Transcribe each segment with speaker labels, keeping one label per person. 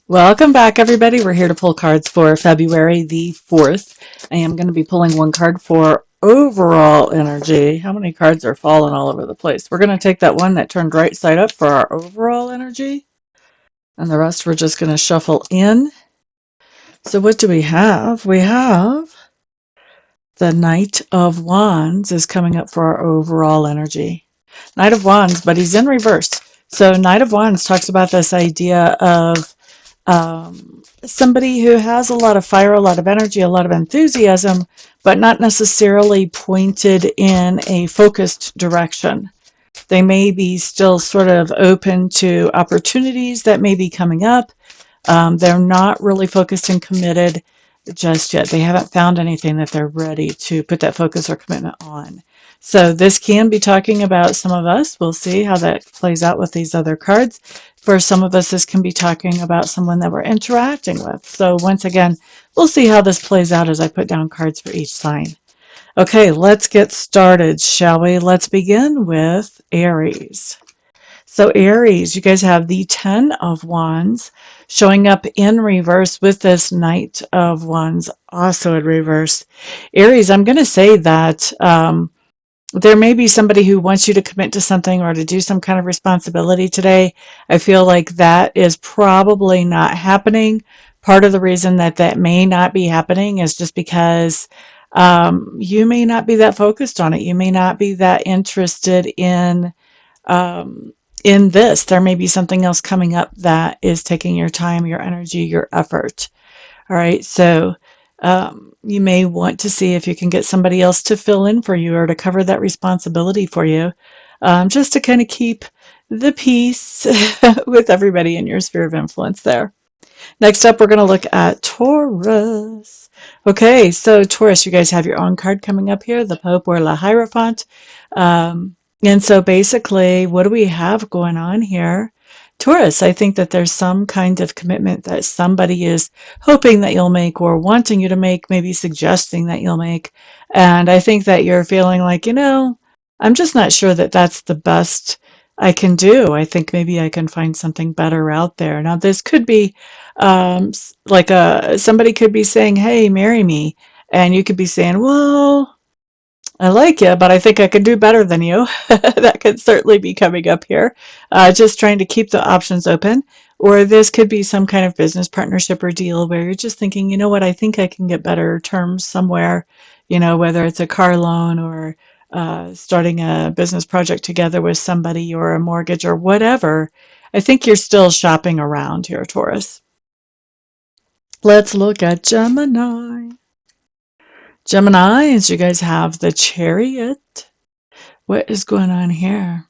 Speaker 1: Welcome back, everybody. We're here to pull cards for February the 4th. I am going to be pulling one card for overall energy. How many cards are falling all over the place? We're going to take that one that turned right side up for our overall energy, and the rest we're just going to shuffle in. So what do we have? We have the Knight of Wands is coming up for our overall energy. Knight of Wands, but he's in reverse. So Knight of Wands talks about this idea of somebody who has a lot of fire, a lot of energy, a lot of enthusiasm, but not necessarily pointed in a focused direction. They may be still sort of open to opportunities that may be coming up. They're not really focused and committed just yet. They haven't found anything that they're ready to put that focus or commitment on. So this can be talking about some of us. We'll see how that plays out with these other cards. For some of us, this can be talking about someone that we're interacting with. So once again, we'll see how this plays out as I put down cards for each sign. Okay, let's get started, shall we? Let's begin with Aries. So Aries, you guys have the 10 of Wands showing up in reverse with this Knight of Wands also in reverse. Aries, I'm going to say that there may be somebody who wants you to commit to something or to do some kind of responsibility today. I feel like that is probably not happening. Part of the reason that that may not be happening is just because you may not be that focused on it. You may not be that interested in this. There may be something else coming up that is taking your time, your energy, your effort. All right, so you may want to see if you can get somebody else to fill in for you or to cover that responsibility for you, just to kind of keep the peace with everybody in your sphere of influence there. Next up, we're going to look at Taurus. Okay, so Taurus, you guys have your own card coming up here, the Pope or La Hierophant. And so basically, what do we have going on here? Taurus, I think that there's some kind of commitment that somebody is hoping that you'll make or wanting you to make, maybe suggesting that you'll make. And I think that you're feeling like, I'm just not sure that that's the best I can do. I think maybe I can find something better out there. Now, this could be like somebody could be saying, hey, marry me. And you could be saying, well, I like you, but I think I could do better than you. That could certainly be coming up here. Just trying to keep the options open. Or this could be some kind of business partnership or deal where you're just thinking, you know what, I think I can get better terms somewhere, whether it's a car loan or starting a business project together with somebody or a mortgage or whatever. I think you're still shopping around here, Taurus. Let's look at Gemini. Geminis, you guys have the Chariot. What is going on here?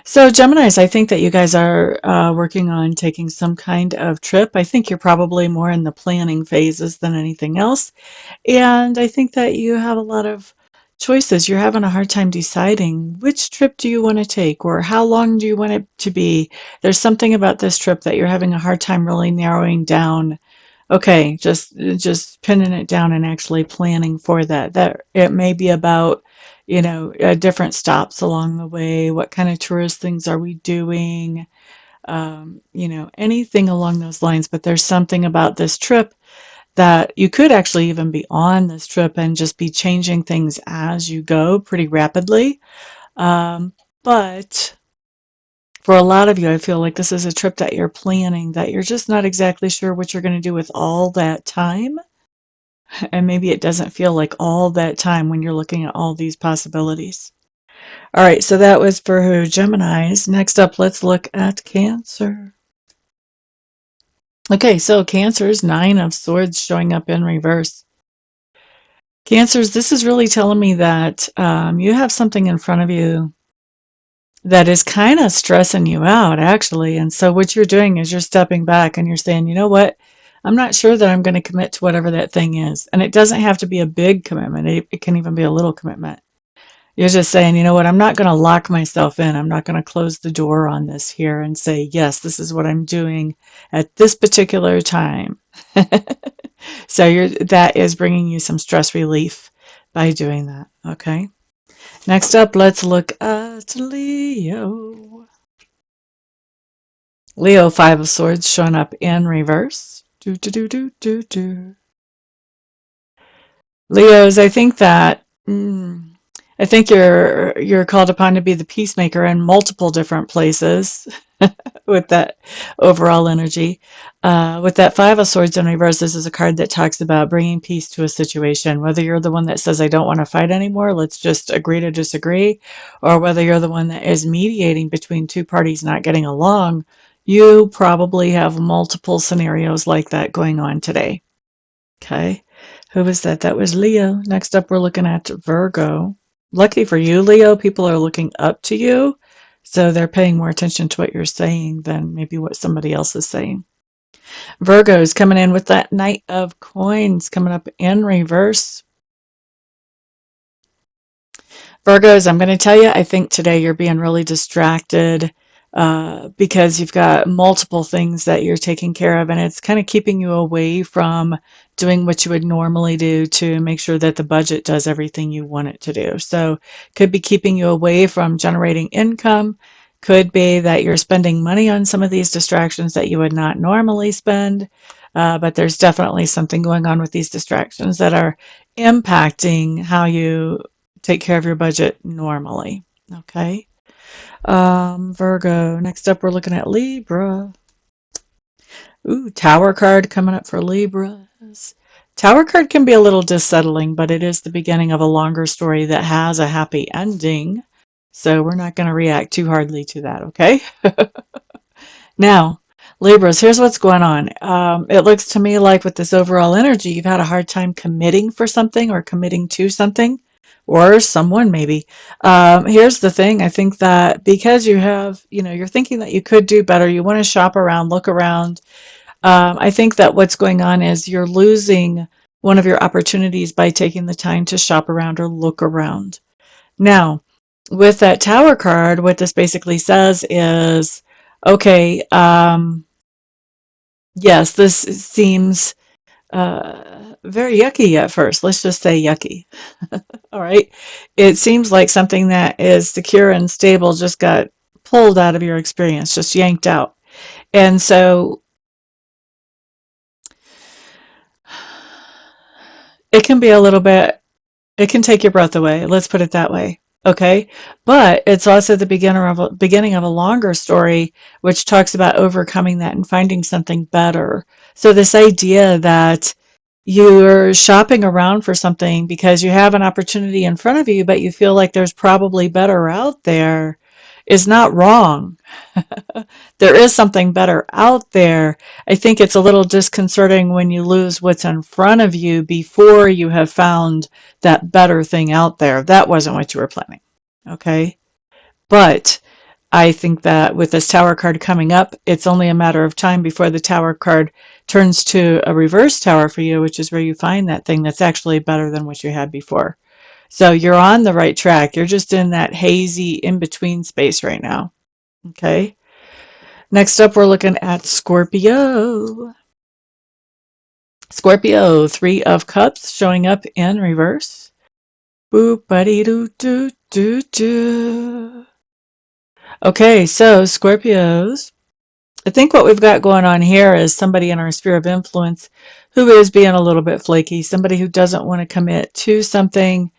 Speaker 1: So Geminis, I think that you guys are working on taking some kind of trip. I think you're probably more in the planning phases than anything else. And I think that you have a lot of choices. You're having a hard time deciding which trip do you want to take or how long do you want it to be. There's something about this trip that you're having a hard time really narrowing down. Okay, just pinning it down and actually planning for that. That it may be about, different stops along the way. What kind of tourist things are we doing? Anything along those lines. But there's something about this trip that you could actually even be on this trip and just be changing things as you go pretty rapidly. But for a lot of you, I feel like this is a trip that you're planning that you're just not exactly sure what you're going to do with all that time. And maybe it doesn't feel like all that time when you're looking at all these possibilities. All right, so that was for who? Geminis. Next up, let's look at Cancer. Okay, so Cancer's 9 of Swords showing up in reverse. Cancers, this is really telling me that you have something in front of you that is kind of stressing you out, actually. And so what you're doing is you're stepping back and you're saying, you know what? I'm not sure that I'm going to commit to whatever that thing is. And it doesn't have to be a big commitment. It can even be a little commitment. You're just saying, you know what, I'm not going to lock myself in. I'm not going to close the door on this here and say, yes, this is what I'm doing at this particular time. So that is bringing you some stress relief by doing that. Okay. Next up, let's look at Leo. Leo, Five of Swords showing up in reverse. Do, do, do, do, do, do. Leos, I think that I think you're called upon to be the peacemaker in multiple different places with that overall energy. With that Five of Swords in reverse, this is a card that talks about bringing peace to a situation. Whether you're the one that says, I don't want to fight anymore, let's just agree to disagree, or whether you're the one that is mediating between two parties not getting along, you probably have multiple scenarios like that going on today. Okay. Who was that? That was Leo. Next up, we're looking at Virgo. Lucky for you, Leo, people are looking up to you. So they're paying more attention to what you're saying than maybe what somebody else is saying. Virgo is coming in with that Knight of Coins coming up in reverse. Virgos, I'm going to tell you, I think today you're being really distracted because you've got multiple things that you're taking care of, and it's kind of keeping you away from doing what you would normally do to make sure that the budget does everything you want it to do. So could be keeping you away from generating income. Could be that you're spending money on some of these distractions that you would not normally spend. But there's definitely something going on with these distractions that are impacting how you take care of your budget normally. Okay. Virgo. Next up, we're looking at Libra. Ooh, Tower card coming up for Libras. Tower card can be a little dissettling, but it is the beginning of a longer story that has a happy ending. So we're not going to react too hardly to that, okay? Now, Libras, here's what's going on. It looks to me like with this overall energy, you've had a hard time committing for something or committing to something or someone maybe. Here's the thing. I think that because you have, you're thinking that you could do better, you want to shop around, look around. I think that what's going on is you're losing one of your opportunities by taking the time to shop around or look around. Now, with that Tower card, what this basically says is, okay, yes, this seems very yucky at first. Let's just say yucky. All right. It seems like something that is secure and stable just got pulled out of your experience, just yanked out. And so it can be a little bit, it can take your breath away. Let's put it that way. Okay. But it's also the beginning of a longer story, which talks about overcoming that and finding something better. So this idea that you're shopping around for something because you have an opportunity in front of you, but you feel like there's probably better out there is not wrong. There is something better out there. I think it's a little disconcerting when you lose what's in front of you before you have found that better thing out there. That wasn't what you were planning. Okay. But I think that with this Tower card coming up, it's only a matter of time before the Tower card turns to a reverse Tower for you, which is where you find that thing that's actually better than what you had before. So you're on the right track. You're just in that hazy in-between space right now. Okay. Next up, we're looking at Scorpio. Scorpio, Three of Cups showing up in reverse. Boop, buddy, doo, doo, doo, doo. Okay, so Scorpios, I think what we've got going on here is somebody in our sphere of influence who is being a little bit flaky, somebody who doesn't want to commit to something.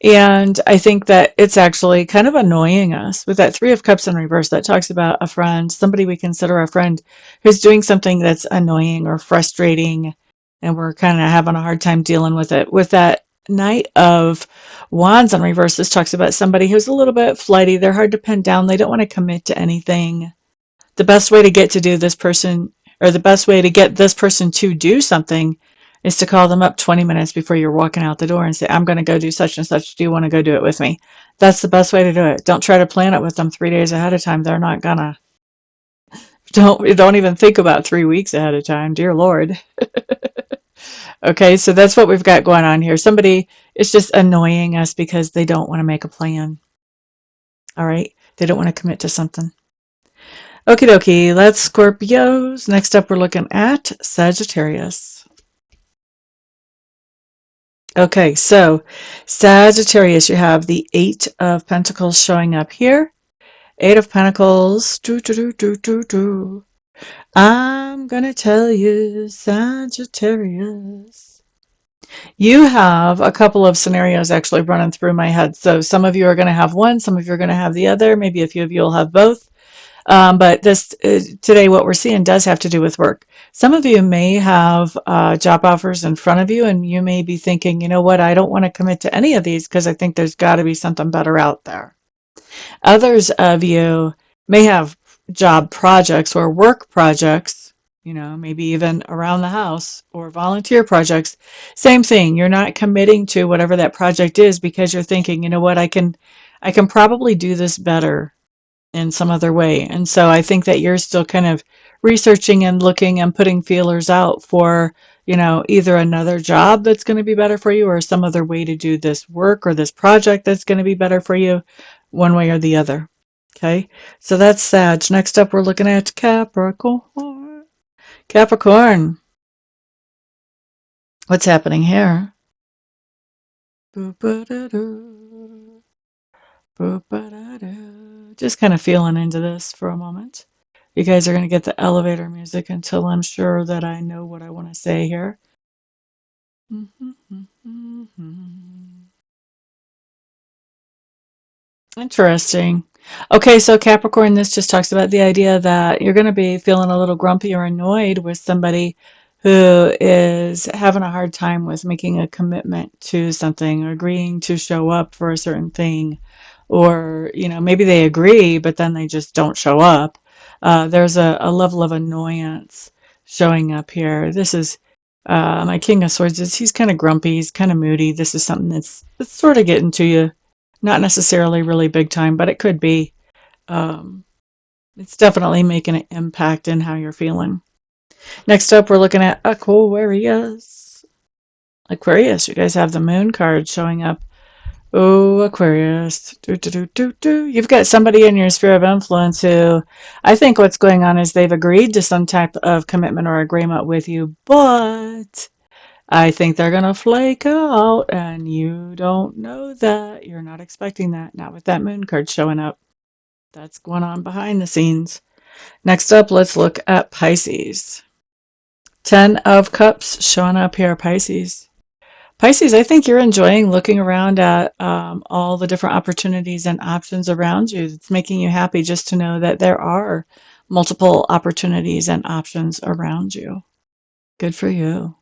Speaker 1: And I think that it's actually kind of annoying us. With that Three of Cups in reverse, that talks about a friend, somebody we consider a friend who's doing something that's annoying or frustrating, and we're kind of having a hard time dealing with it. With that Knight of Wands in reverse, this talks about somebody who's a little bit flighty. They're hard to pin down. They don't want to commit to anything. The best way to get to do this person, or the best way to get this person to do something, is to call them up 20 minutes before you're walking out the door and say, I'm going to go do such and such. Do you want to go do it with me? That's the best way to do it. Don't try to plan it with them 3 days ahead of time. They're not gonna. Don't even think about 3 weeks ahead of time. Dear Lord. Okay, so that's what we've got going on here. Somebody is just annoying us because they don't want to make a plan. All right, they don't want to commit to something. Okie dokie, that's Scorpios. Next up, we're looking at Sagittarius. Okay, so Sagittarius, you have the Eight of Pentacles showing up here. Eight of Pentacles. Do, do, do, do, do, do. I'm gonna tell you, Sagittarius. You have a couple of scenarios actually running through my head. So some of you are going to have one, some of you are going to have the other. Maybe a few of you will have both. But this today, what we're seeing does have to do with work. Some of you may have job offers in front of you, and you may be thinking, you know what, I don't want to commit to any of these because I think there's got to be something better out there. Others of you may have job projects or work projects, you know, maybe even around the house or volunteer projects. Same thing. You're not committing to whatever that project is because you're thinking, you know what, I can probably do this better in some other way. And so I think that you're still kind of researching and looking and putting feelers out for, you know, either another job that's going to be better for you or some other way to do this work or this project that's going to be better for you, one way or the other. Okay, so that's Sag. Next up, we're looking at Capricorn. Capricorn, what's happening here? Just kind of feeling into this for a moment. You guys are going to get the elevator music until I'm sure that I know what I want to say here. Interesting. Okay, so Capricorn, this just talks about the idea that you're going to be feeling a little grumpy or annoyed with somebody who is having a hard time with making a commitment to something or agreeing to show up for a certain thing. Or, you know, maybe they agree, but then they just don't show up. There's a level of annoyance showing up here. This is my King of Swords. He's kind of grumpy. He's kind of moody. This is something that's sort of getting to you. Not necessarily really big time, but it could be. Um, it's definitely making an impact in how you're feeling. Next up, we're looking at Aquarius. Aquarius, you guys have the moon card showing up. Oh, Aquarius. You've got somebody in your sphere of influence who I think what's going on is they've agreed to some type of commitment or agreement with you, but I think they're going to flake out, and you don't know that. You're not expecting that. Not with that moon card showing up. That's going on behind the scenes. Next up, let's look at Pisces. 10 of Cups showing up here, Pisces. Pisces, I think you're enjoying looking around at all the different opportunities and options around you. It's making you happy just to know that there are multiple opportunities and options around you. Good for you.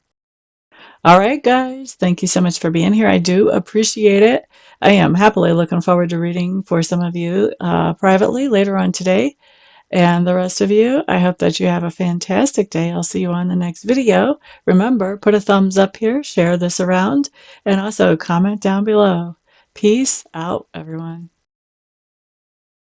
Speaker 1: All right, guys, thank you so much for being here. I do appreciate it. I am happily looking forward to reading for some of you privately later on today. And the rest of you, I hope that you have a fantastic day. I'll see you on the next video. Remember, put a thumbs up here, share this around, and also comment down below. Peace out, everyone.